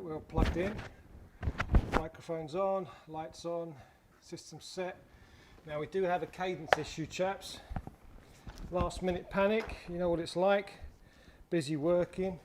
we're plugged in, microphone's on, lights on, system set. Now we do have a cadence issue, chaps. Last minute panic, you know what it's like, busy working.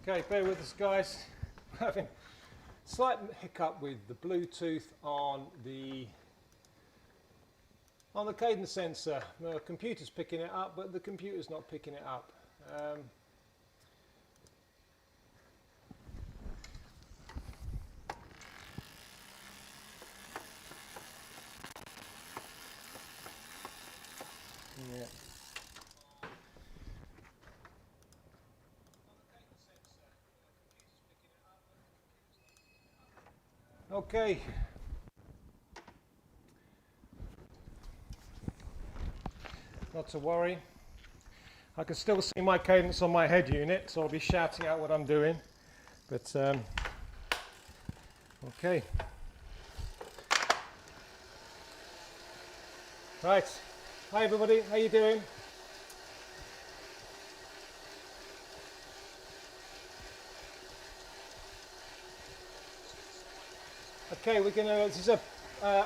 Okay, bear with us guys. We're having a slight hiccup with the Bluetooth on the cadence sensor. The computer's picking it up, but the computer's not picking it up. Yeah. Okay. Not to worry. I can still see my cadence on my head unit, so I'll be shouting out what I'm doing. But okay. Right. Hi everybody. How you doing? Okay, this is a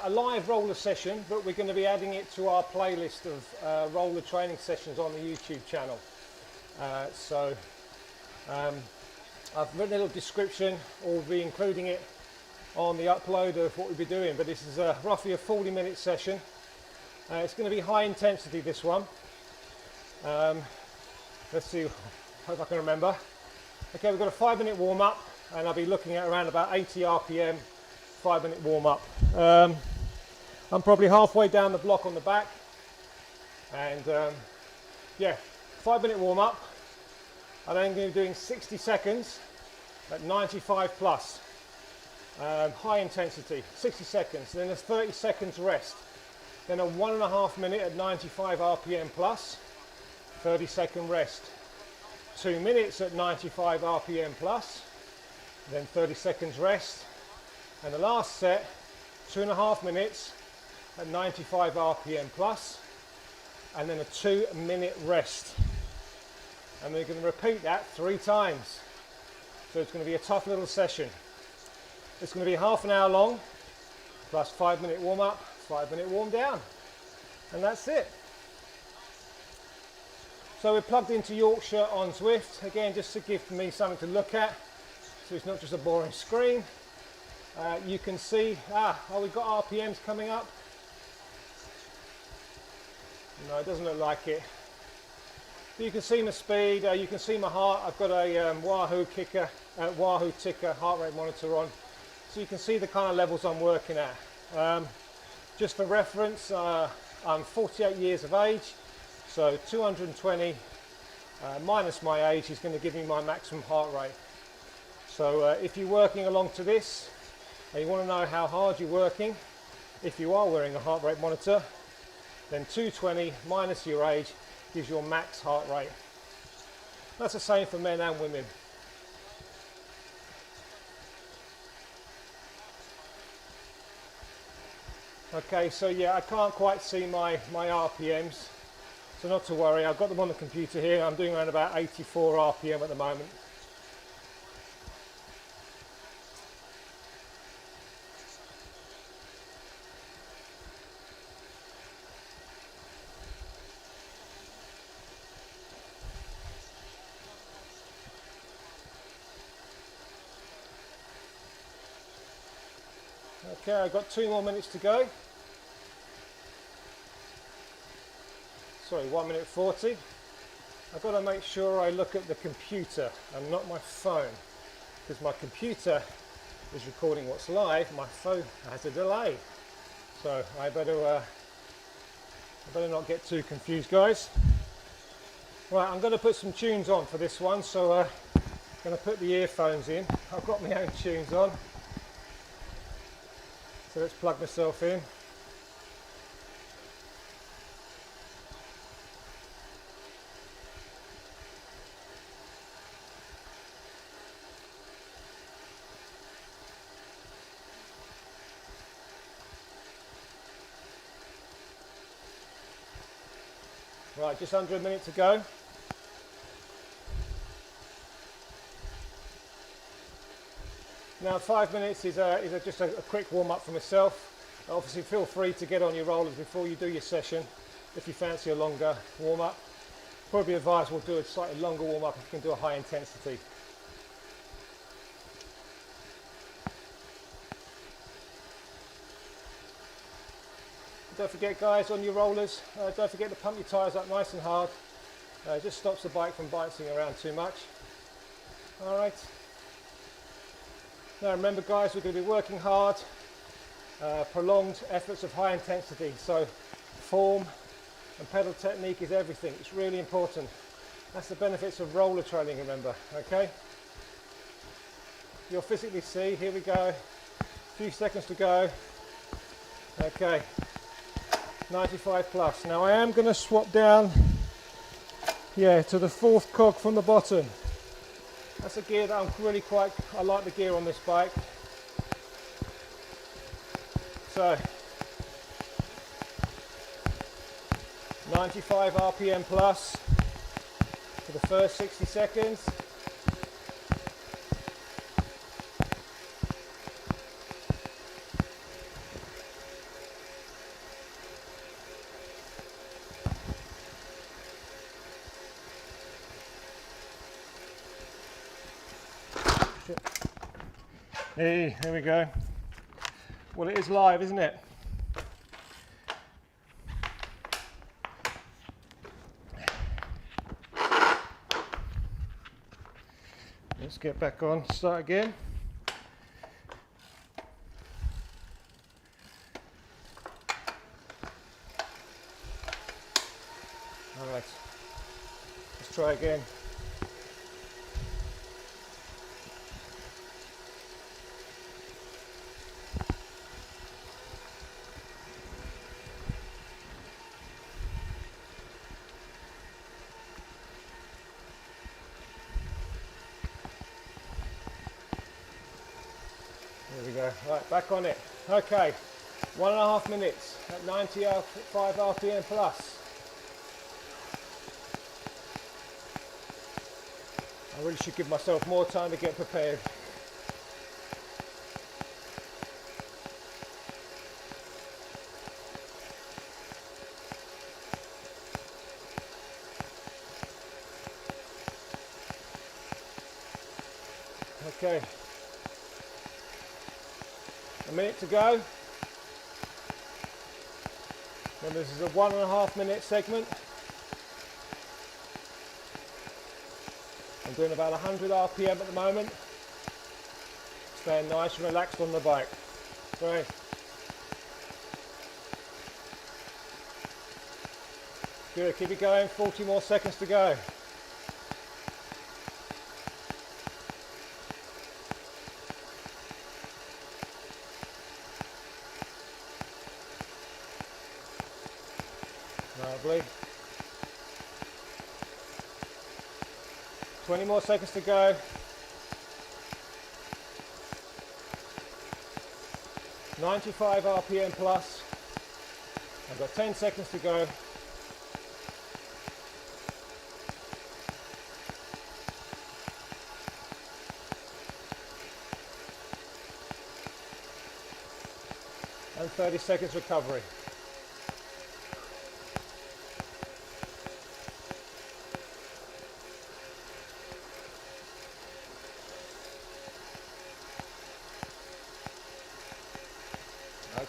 live roller session, but we're going to be adding it to our playlist of roller training sessions on the YouTube channel. I've written a little description, or be including it on the upload of what we'll be doing, but this is roughly a 40-minute session. It's going to be high intensity, this one. Let's see, hope I can remember. Okay, we've got a 5-minute warm-up, and I'll be looking at around about 80 RPM. 5-minute warm-up. I'm probably halfway down the block on the back, and yeah, 5-minute warm-up. I'm then going to be doing 60 seconds at 95 plus, high intensity, 60 seconds, then there's 30 seconds rest, then a 1.5 minute at 95 RPM plus, 30-second rest, 2 minutes at 95 RPM plus, then 30 seconds rest, and the last set, 2.5 minutes at 95 RPM plus, and then a 2-minute rest. And we're going to repeat that 3 times. So it's going to be a tough little session. It's going to be half an hour long, plus 5-minute warm up, 5-minute warm down. And that's it. So we're plugged into Yorkshire on Zwift, again just to give me something to look at, so it's not just a boring screen. You can see, we've got RPMs coming up. No, it doesn't look like it. But you can see my speed, you can see my heart. I've got a Wahoo ticker heart rate monitor on, so you can see the kind of levels I'm working at. Just for reference, I'm 48 years of age, so 220 minus my age is going to give me my maximum heart rate. So if you're working along to this and you want to know how hard you're working, if you are wearing a heart rate monitor, then 220 minus your age gives your max heart rate. That's the same for men and women. Okay, so yeah, I can't quite see my RPMs, so not to worry, I've got them on the computer here. I'm doing around about 84 RPM at the moment. Okay, I've got 2 more minutes to go. Sorry, 1 minute 40. I've got to make sure I look at the computer and not my phone, because my computer is recording what's live, my phone has a delay. So I better not get too confused, guys. Right, I'm going to put some tunes on for this one, so I'm going to put the earphones in. I've got my own tunes on. So let's plug myself in. Right, just under a minute to go. Now 5 minutes is just a quick warm up for myself. Obviously feel free to get on your rollers before you do your session if you fancy a longer warm up. Probably advise we'll do a slightly longer warm up if you can do a high intensity. Don't forget, guys, on your rollers, don't forget to pump your tyres up nice and hard. It just stops the bike from bouncing around too much. Alright. Now remember, guys, we're going to be working hard, prolonged efforts of high intensity. So form and pedal technique is everything. It's really important. That's the benefits of roller training, remember, okay? You'll physically see, here we go, a few seconds to go. Okay, 95 plus. Now I am going to swap down, to the 4th cog from the bottom. That's a gear that I'm really I like the gear on this bike. So, 95 RPM plus for the first 60 seconds. Hey, there we go. Well, it is live, isn't it? Let's get back on, start again. All right, let's try again. There we go. Right, back on it. Okay, 1.5 minutes at 95 RPM plus. I really should give myself more time to get prepared. Okay, a minute to go. Remember, this is a 1.5 minute segment. I'm doing about 100 RPM at the moment. Staying nice and relaxed on the bike. Right. Good, keep it going, 40 more seconds to go. Lovely. 20 more seconds to go. .95 RPM plus. I've got 10 seconds to go. And 30 seconds recovery.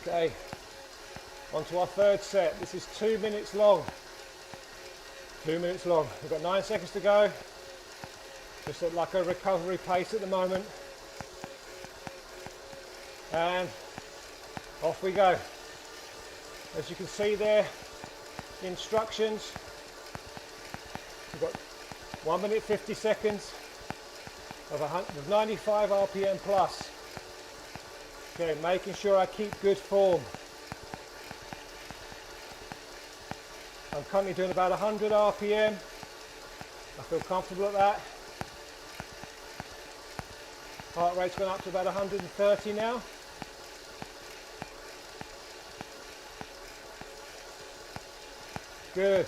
Okay, on to our third set. This is 2 minutes long. 2 minutes long. We've got 9 seconds to go. Just at like a recovery pace at the moment. And off we go. As you can see there, instructions. We've got 1 minute 50 seconds of 95 RPM plus. Okay, making sure I keep good form. I'm currently doing about 100 RPM. I feel comfortable at that. Heart rate's gone up to about 130 now. Good.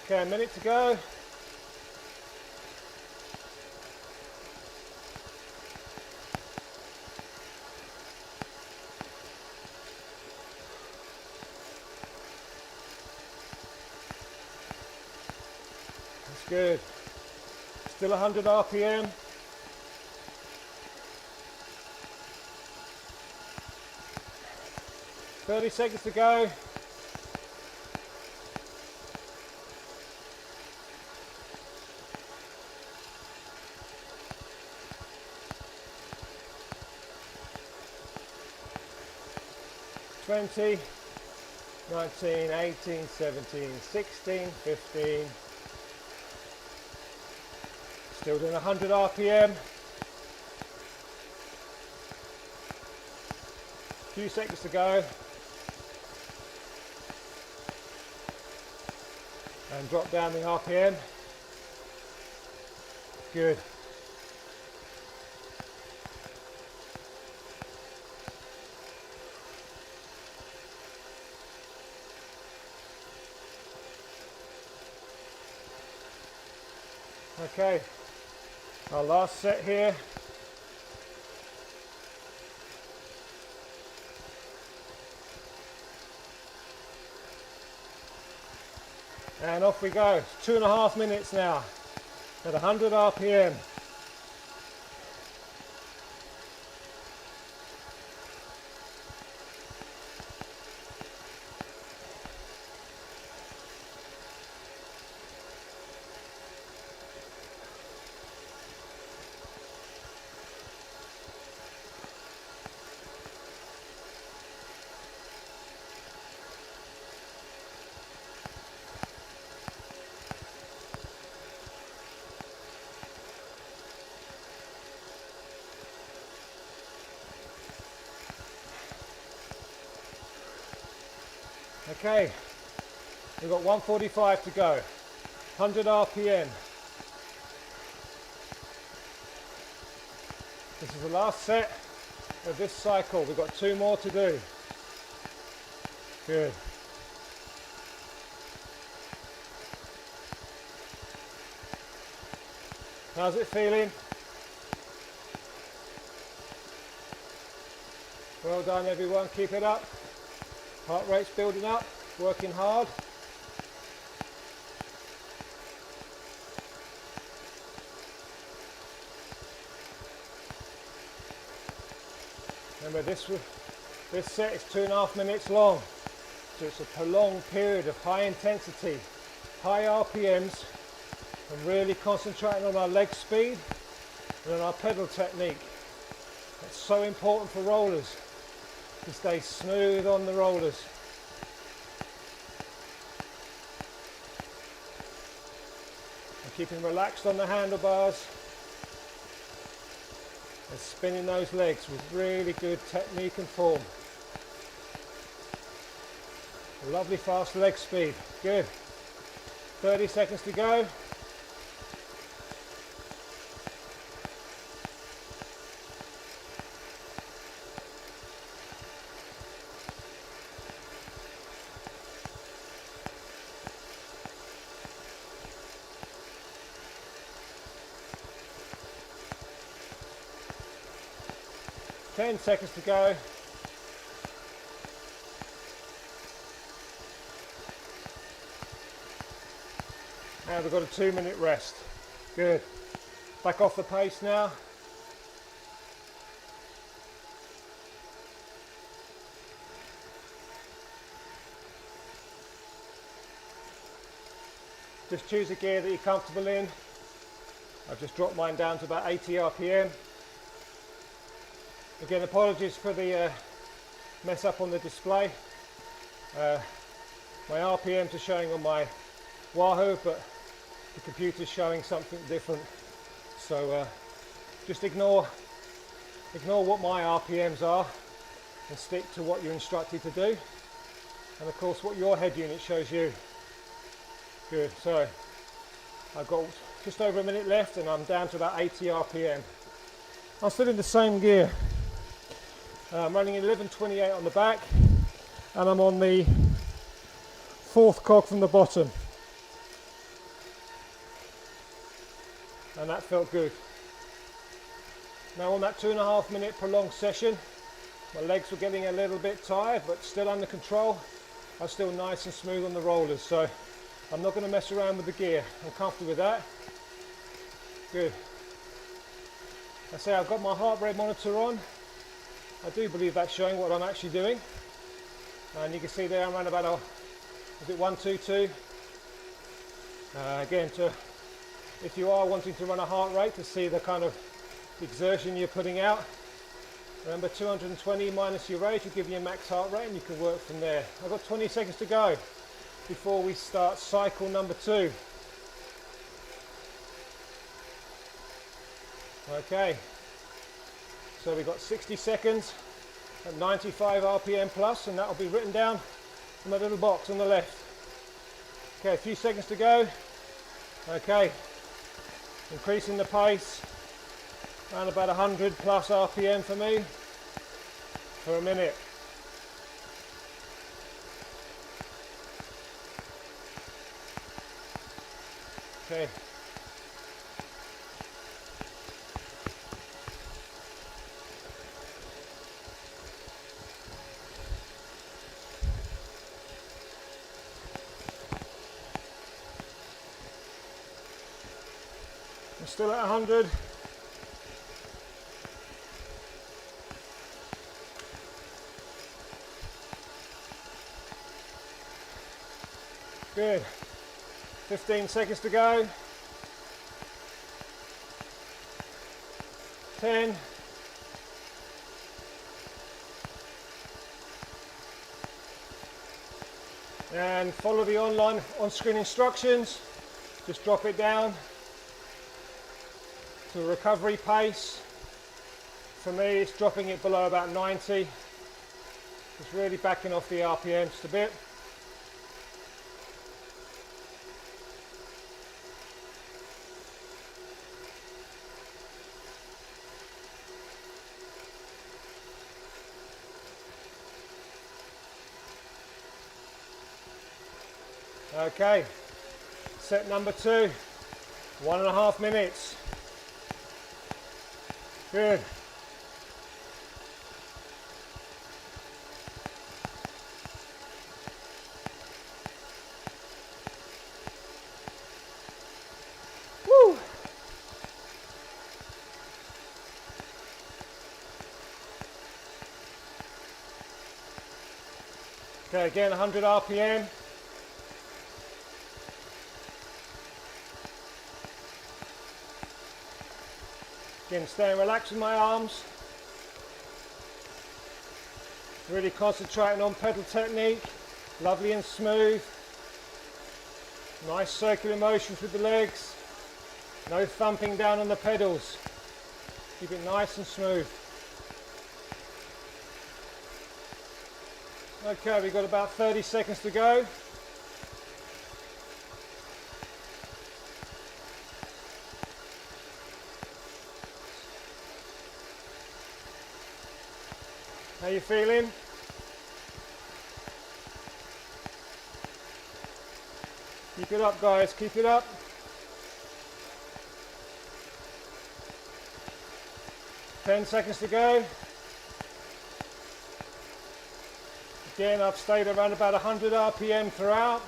Okay, a minute to go. That's good. Still 100 RPM. .30 seconds to go. .20, 19, 18, 17, 16, 15. Still doing 100 RPM. Few seconds to go. And drop down the RPM. Good. Okay, our last set here. And off we go. 2.5 minutes now at 100 RPM. Okay, we've got 145 to go, 100 RPM. This is the last set of this cycle. We've got 2 more to do. Good. How's it feeling? Well done everyone, keep it up. Heart rate's building up, working hard. Remember this set is 2.5 minutes long, so it's a prolonged period of high intensity, high RPMs, and really concentrating on our leg speed and on our pedal technique. That's so important for rollers, to stay smooth on the rollers. And keeping relaxed on the handlebars and spinning those legs with really good technique and form. A lovely fast leg speed, good. 30 seconds to go. 10 seconds to go. And we've got a 2-minute rest. Good. Back off the pace now. Just choose a gear that you're comfortable in. I've just dropped mine down to about 80 RPM. Again, apologies for the mess up on the display. My RPMs are showing on my Wahoo, but the computer's showing something different. So just ignore what my RPMs are and stick to what you're instructed to do. And of course what your head unit shows you. Good, so I've got just over a minute left and I'm down to about 80 RPM. I'm still in the same gear. I'm running 1128 on the back and I'm on the 4th cog from the bottom. And that felt good. Now on that 2.5 minute prolonged session, my legs were getting a little bit tired but still under control. I'm still nice and smooth on the rollers, so I'm not going to mess around with the gear. I'm comfortable with that. Good. I say I've got my heart rate monitor on. I do believe that's showing what I'm actually doing. And you can see there I'm around about is it 122? Again, if you are wanting to run a heart rate to see the kind of exertion you're putting out, remember 220 minus your age will give you a max heart rate and you can work from there. I've got 20 seconds to go before we start cycle number 2. Okay, so we've got 60 seconds at 95 RPM plus, and that will be written down in my little box on the left. Okay, a few seconds to go. Okay, increasing the pace, around about 100 plus RPM for me for a minute. Okay. I'm still at 100. Good. 15 seconds to go. 10. And follow the online on-screen instructions. Just drop it down to a recovery pace. For me, it's dropping it below about 90. Just really backing off the RPM just a bit. Okay, set number 2, 1.5 minutes. Good. Woo. Okay, again 100 RPM. Again, staying relaxed with my arms. Really concentrating on pedal technique. Lovely and smooth. Nice circular motions with the legs. No thumping down on the pedals. Keep it nice and smooth. Okay, we've got about 30 seconds to go. How you feeling? Keep it up, guys, keep it up. Ten seconds to go. Again, I've stayed around about 100 RPM throughout.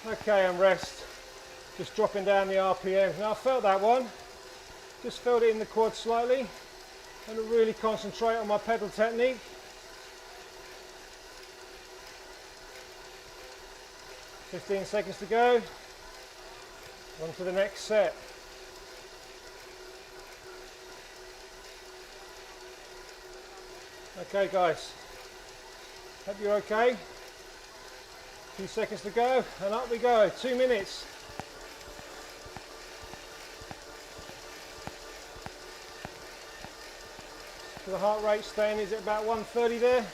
Okay, and rest. Just dropping down the RPM. Now I felt that one. Just felt it in the quad slightly. I'm going to really concentrate on my pedal technique. "15 seconds to go. On to the next set. Okay guys, hope you're okay. 2 seconds to go and up we go, 2 minutes. So the heart rate staying is at about 130 there.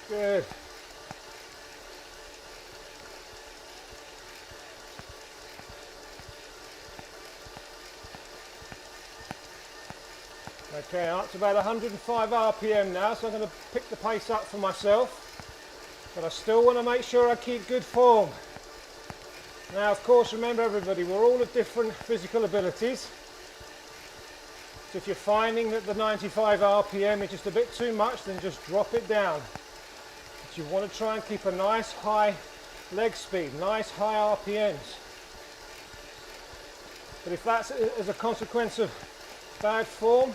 Good. Okay, up to about 105 RPM now, so I'm going to pick the pace up for myself, but I still want to make sure I keep good form. Now, of course, remember everybody, we're all of different physical abilities, so if you're finding that the 95 RPM is just a bit too much, then just drop it down. But you want to try and keep a nice high leg speed, nice high RPMs. But if that's as a consequence of bad form,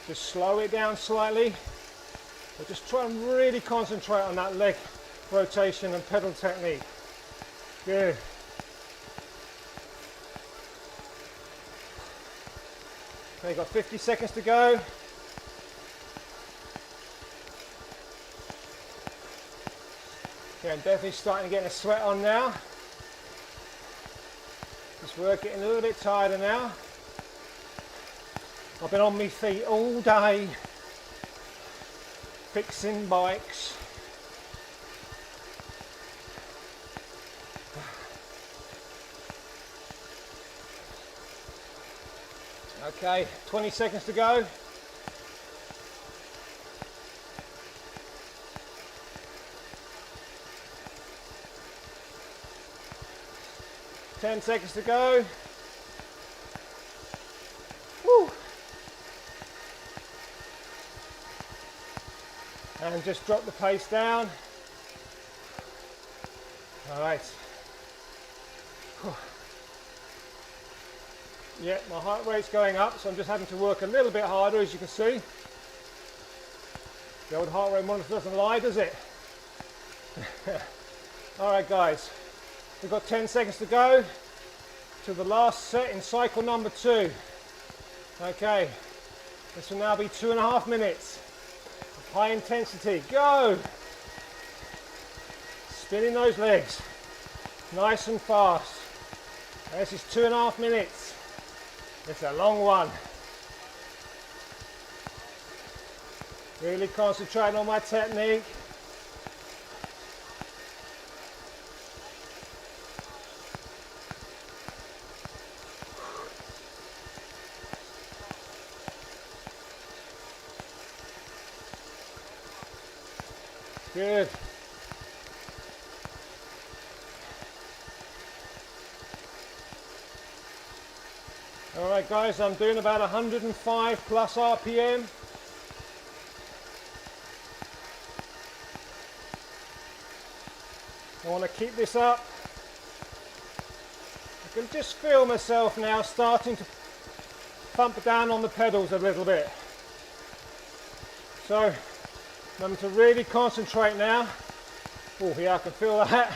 just slow it down slightly, but just try and really concentrate on that leg rotation and pedal technique. Good. Okay, got 50 seconds to go. Okay, I'm definitely starting to get a sweat on now. Just work getting a little bit tighter now. I've been on my feet all day, fixing bikes. Okay, 20 seconds to go. Ten seconds to go. Woo. And just drop the pace down. All right. Yeah, my heart rate's going up, so I'm just having to work a little bit harder, as you can see. The old heart rate monitor doesn't lie, does it? All right, guys. We've got 10 seconds to go to the last set in cycle number 2. Okay, this will now be 2.5 minutes. High intensity, go! Spinning those legs, nice and fast. And this is 2.5 minutes. It's a long one. Really concentrating on my technique. Good. All right guys, I'm doing about 105 plus RPM. I want to keep this up. I can just feel myself now starting to thump down on the pedals a little bit. So I'm to really concentrate now. Oh yeah, I can feel that.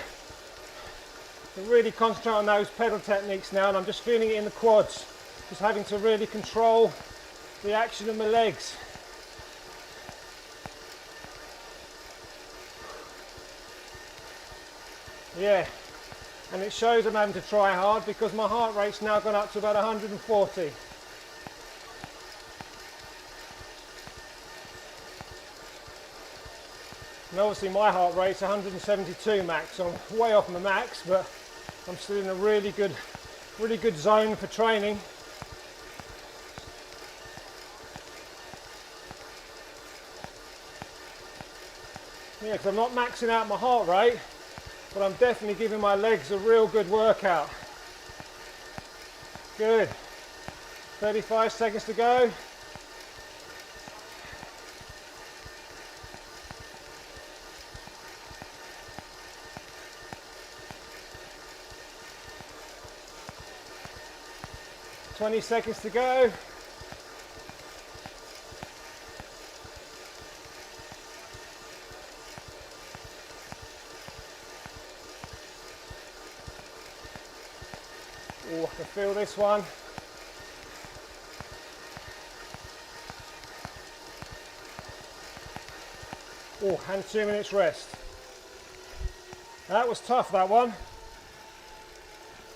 To really concentrate on those pedal techniques now, and I'm just feeling it in the quads. Just having to really control the action of my legs. Yeah, and it shows I'm having to try hard because my heart rate's now gone up to about 140. And obviously my heart rate's 172 max, so I'm way off my max, but I'm still in a really good zone for training. Yeah, because I'm not maxing out my heart rate, but I'm definitely giving my legs a real good workout. Good. 35 seconds to go. $20 seconds to go. Oh, I can feel this one. Oh, and 2 minutes rest. That was tough, that one.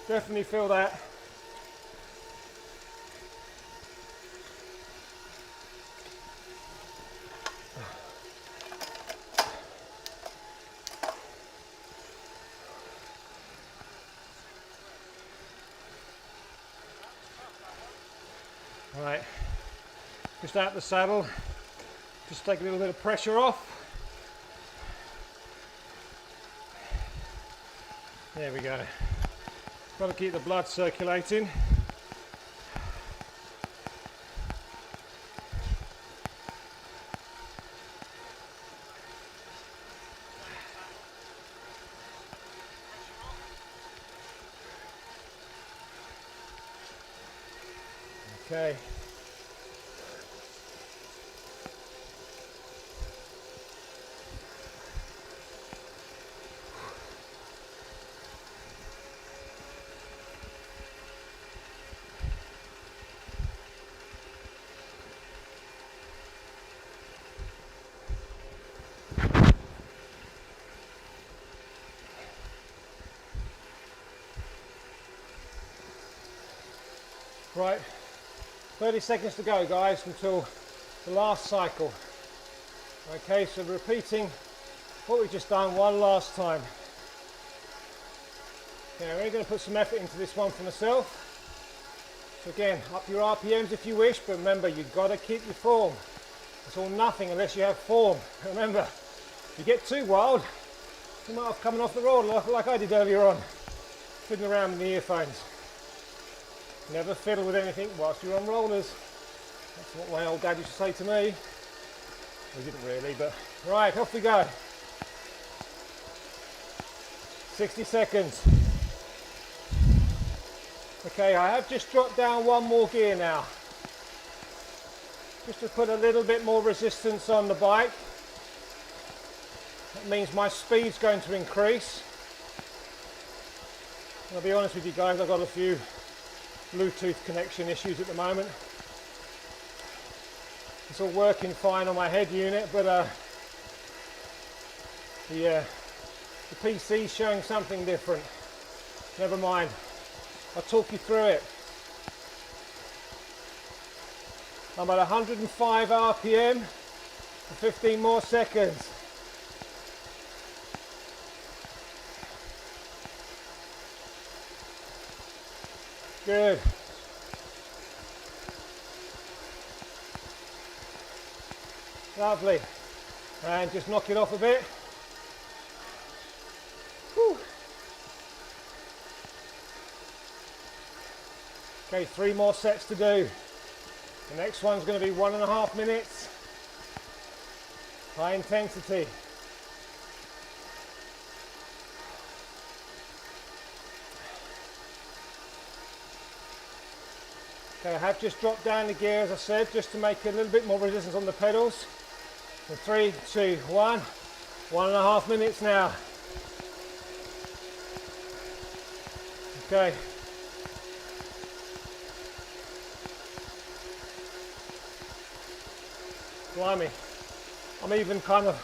Definitely feel that. Right, just out the saddle, just take a little bit of pressure off. There we go. Got to keep the blood circulating. Okay. Right, 30 seconds to go guys until the last cycle. Okay, so repeating what we've just done one last time. Okay, I'm really going to put some effort into this one for myself. So again, up your RPMs if you wish, but remember you've got to keep your form. It's all nothing unless you have form. Remember, if you get too wild, you might have coming off the road like I did earlier on, fiddling around with the earphones. Never fiddle with anything whilst you're on rollers. That's what my old dad used to say to me. He didn't really, but right, off we go. 60 seconds. Okay, I have just dropped down one more gear now. Just to put a little bit more resistance on the bike. That means my speed's going to increase. And I'll be honest with you guys, I've got a few Bluetooth connection issues at the moment. It's all working fine on my head unit, but the PC's showing something different. Never mind, I'll talk you through it. I'm at 105 RPM for 15 more seconds. Good. Lovely. And just knock it off a bit. Okay, 3 more sets to do. The next one's going to be 1.5 minutes. High intensity. Okay, I have just dropped down the gear, as I said, just to make a little bit more resistance on the pedals. So 3, 2, 1. 1.5 minutes now. Okay. Blimey. I'm even kind of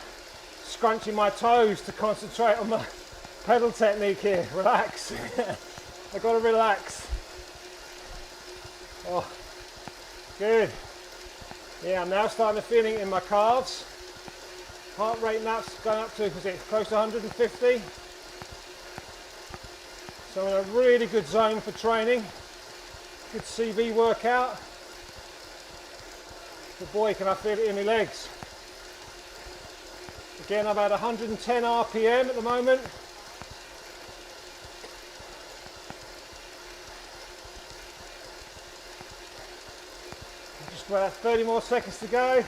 scrunching my toes to concentrate on the pedal technique here. Relax. I've got to relax. Oh, good. Yeah, I'm now starting to feel it in my calves. Heart rate now going up to, was it close to 150? So in a really good zone for training. Good CV workout. But boy, can I feel it in my legs. Again, I'm at 110 RPM at the moment. Just about 30 more seconds to go.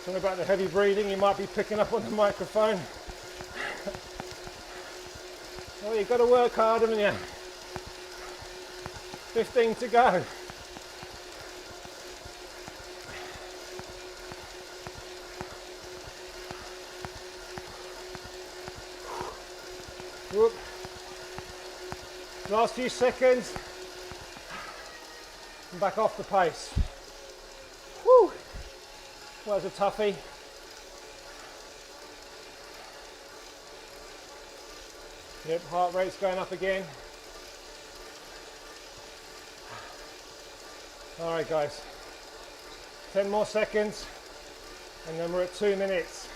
Sorry about the heavy breathing, you might be picking up on the microphone. Well, you've got to work hard, haven't you? 15 to go. Whoop. Last few seconds. And back off the pace. Whew. Well, that was a toughie. Yep, heart rate's going up again. All right, guys. 10 more seconds, and then we're at 2 minutes.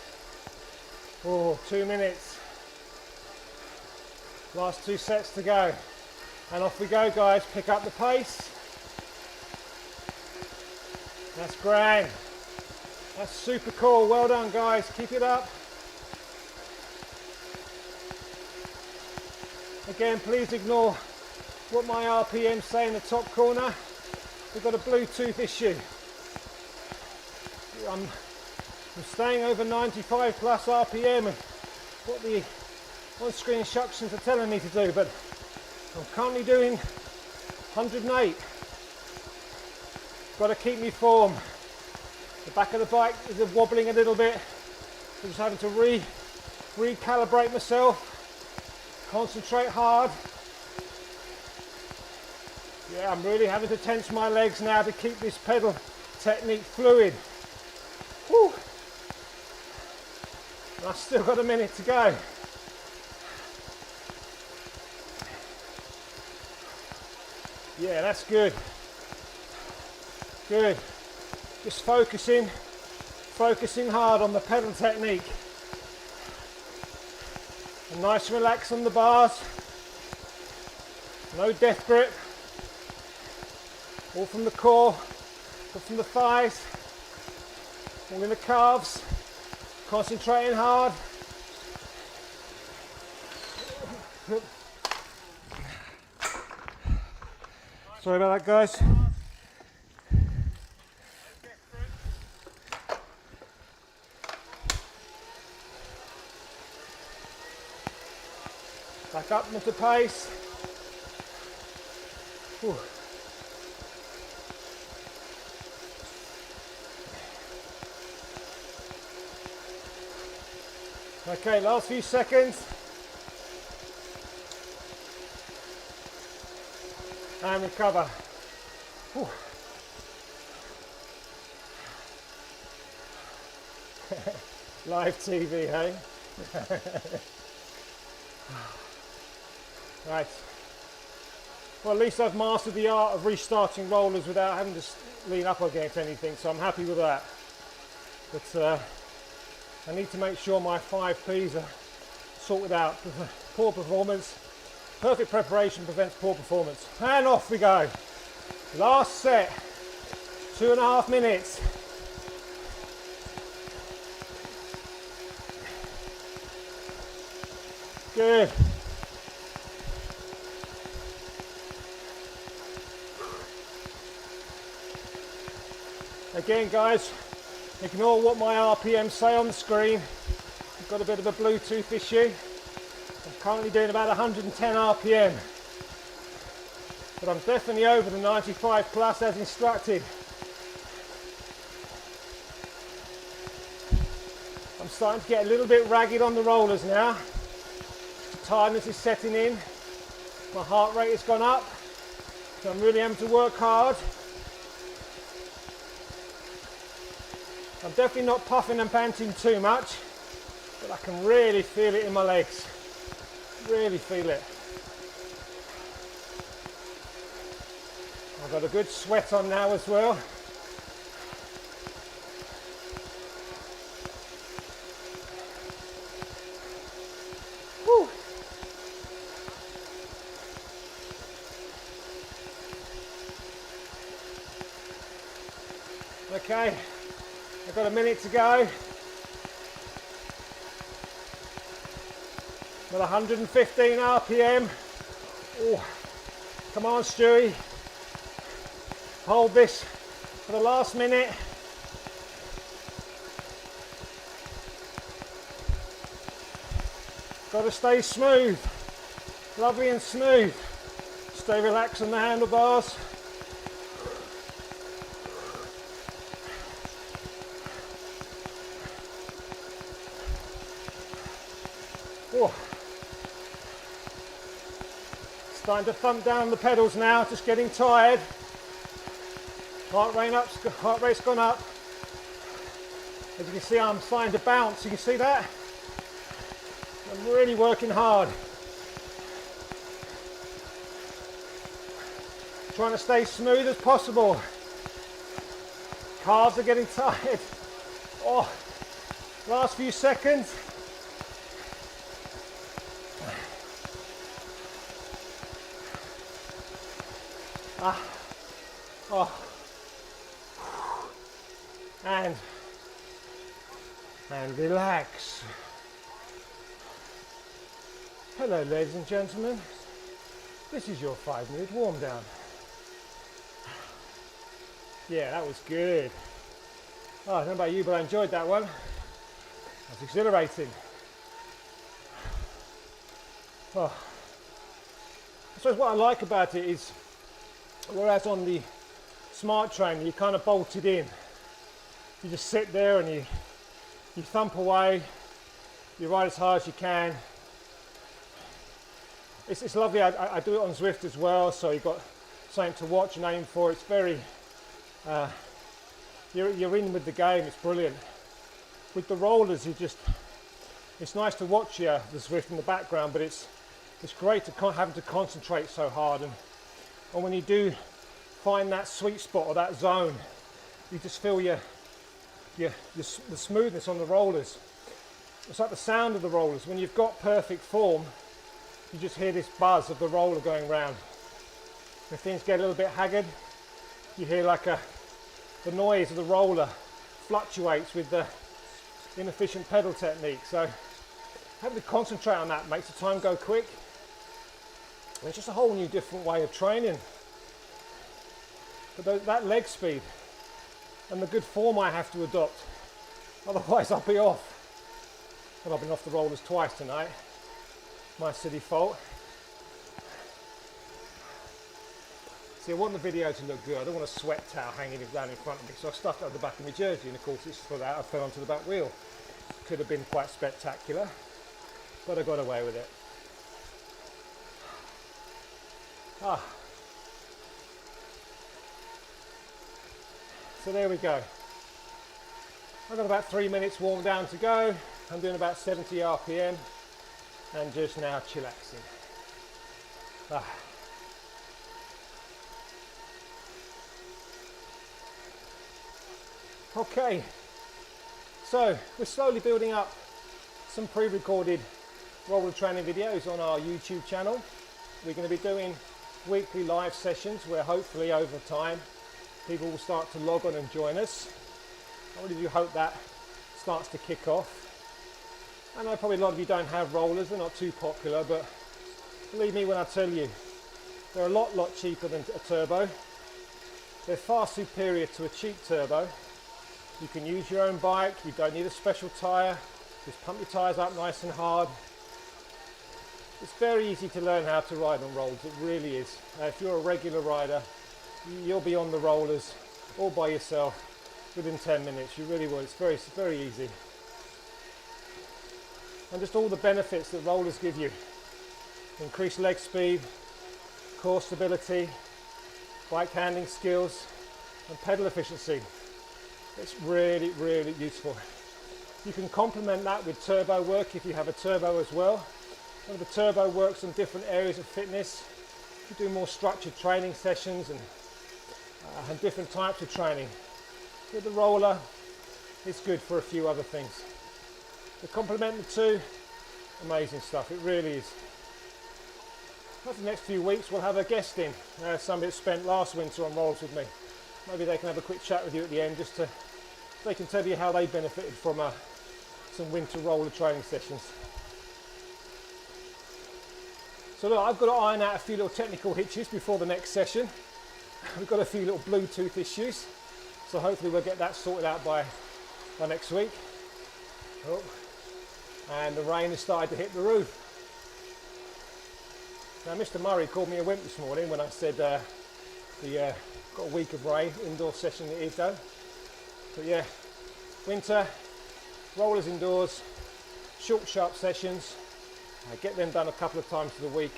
Oh, 2 minutes. Last 2 sets to go. And off we go, guys. Pick up the pace. That's grand. That's super cool. Well done, guys. Keep it up. Again, please ignore what my RPMs say in the top corner. We've got a Bluetooth issue. I'm staying over 95 plus RPM and what the on-screen instructions are telling me to do, but I'm currently doing 108. Got to keep me form. The back of the bike is wobbling a little bit. I'm just having to recalibrate myself. Concentrate hard. Yeah, I'm really having to tense my legs now to keep this pedal technique fluid. Whew. And I've still got a minute to go. Yeah, that's good. Good. Just focusing hard on the pedal technique. And nice relax on the bars. No death grip. All from the core, all from the thighs, all in the calves. Concentrating hard. Sorry about that, guys. Back up into pace. Whew. Okay, last few seconds. And recover. Whew. Live TV, hey? Right. Well, at least I've mastered the art of restarting rollers without having to lean up against anything, so I'm happy with that. But I need to make sure my 5Ps are sorted out. Poor performance. Perfect preparation prevents poor performance. And off we go. Last set. 2.5 minutes. Good. Again, guys, ignore what my RPMs say on the screen. I've got a bit of a Bluetooth issue. I'm currently doing about 110 RPM, but I'm definitely over the 95 plus as instructed. I'm starting to get a little bit ragged on the rollers now. The tiredness is setting in. My heart rate has gone up, so I'm really having to work hard. I'm definitely not puffing and panting too much, but I can really feel it in my legs. Really feel it. I've got a good sweat on now as well. Whew. Okay, I've got a minute to go. With 115 RPM. Oh, come on, Stewie. Hold this for the last minute. Got to stay smooth, lovely and smooth. Stay relaxed on the handlebars. Oh. Starting to thump down the pedals now, just getting tired. Heart rate's gone up. As you can see, I'm starting to bounce. You can see that? I'm really working hard. Trying to stay smooth as possible. Calves are getting tired. Oh, last few seconds. Oh. And relax. Hello, ladies and gentlemen. This is your 5-minute warm down. Yeah, that was good. Oh, I don't know about you, but I enjoyed that one. That's exhilarating. Oh. I suppose what I like about it is, whereas on the smart trainer you kind of bolted in, you just sit there and you thump away, you ride as hard as you can. It's lovely. I do it on Zwift as well, so you've got something to watch and aim for. It's very you're in with the game. It's brilliant. With the rollers, it's nice to watch the Zwift in the background, but it's great to having to concentrate so hard, and when you do find that sweet spot or that zone, you just feel the smoothness on the rollers. It's like the sound of the rollers. When you've got perfect form, you just hear this buzz of the roller going round. If things get a little bit haggard, you hear like the noise of the roller fluctuates with the inefficient pedal technique. So having to concentrate on that makes the time go quick. And it's just a whole new different way of training. But that leg speed and the good form I have to adopt, otherwise I'll be off. Well, I've been off the rollers twice tonight. My silly fault. See, I want the video to look good. I don't want a sweat towel hanging down in front of me, so I stuffed it at the back of my jersey, and of course it's for that I fell onto the back wheel. Could have been quite spectacular, but I got away with it. So there we go. I've got about 3 minutes warm down to go. I'm doing about 70 RPM and just now chillaxing. Okay, so we're slowly building up some pre-recorded roller training videos on our YouTube channel. We're going to be doing weekly live sessions where hopefully over time people will start to log on and join us. I really do hope that starts to kick off. I know probably a lot of you don't have rollers, they're not too popular, but believe me when I tell you, they're a lot cheaper than a turbo. They're far superior to a cheap turbo. You can use your own bike, you don't need a special tyre, just pump your tyres up nice and hard. It's very easy to learn how to ride on rollers, it really is. If you're a regular rider, you'll be on the rollers all by yourself within 10 minutes, you really will. It's very easy. And just all the benefits that rollers give you. Increased leg speed, core stability, bike handling skills, and pedal efficiency. It's really useful. You can complement that with turbo work if you have a turbo as well. And the turbo works on different areas of fitness. You do more structured training sessions and different types of training. With the roller, it's good for a few other things. To complement the two, amazing stuff, it really is. Over the next few weeks we'll have a guest in, somebody that spent last winter on rollers with me. Maybe they can have a quick chat with you at the end, just to they can tell you how they benefited from some winter roller training sessions. So look, I've got to iron out a few little technical hitches before the next session. We've got a few little Bluetooth issues, so hopefully we'll get that sorted out by next week. Oh, and the rain has started to hit the roof. Now Mr. Murray called me a wimp this morning when I said got a week of rain, indoor session that he'd done. But yeah, winter, rollers indoors, short sharp sessions, get them done a couple of times a week,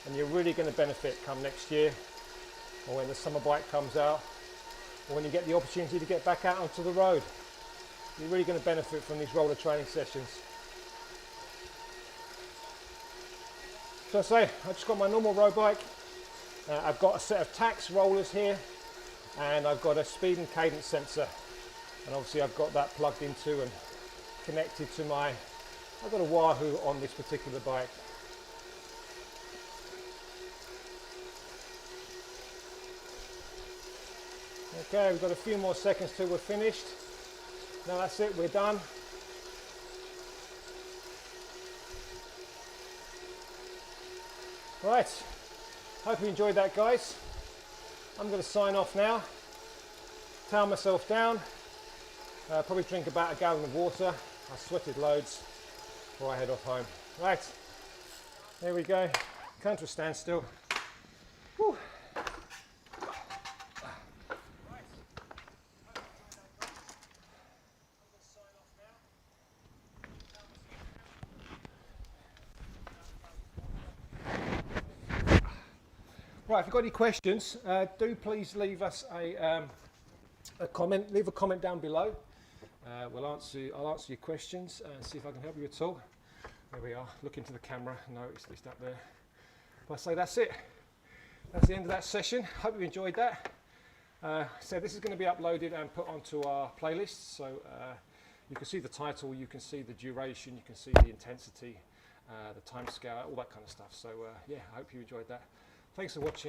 and you're really going to benefit come next year, or when the summer bike comes out, or when you get the opportunity to get back out onto the road. You're really going to benefit from these roller training sessions. So I say, I just got my normal road bike. I've got a set of Tacx rollers here, and I've got a speed and cadence sensor, and obviously I've got that plugged into and connected to I've got a Wahoo on this particular bike. Okay, we've got a few more seconds till we're finished. Now that's it, we're done. Right, hope you enjoyed that, guys. I'm going to sign off now, towel myself down, probably drink about a gallon of water. I sweated loads before I head off home. Right, there we go, come to a standstill. Whew. Right, if you've got any questions, do please leave us a comment. Leave a comment down below. I'll answer your questions and see if I can help you at all. There we are. Look into the camera. No, it's just up there. But I say that's it. That's the end of that session. Hope you enjoyed that. So this is going to be uploaded and put onto our playlist. So you can see the title, you can see the duration, you can see the intensity, the time scale, all that kind of stuff. So yeah, I hope you enjoyed that. Thanks for watching.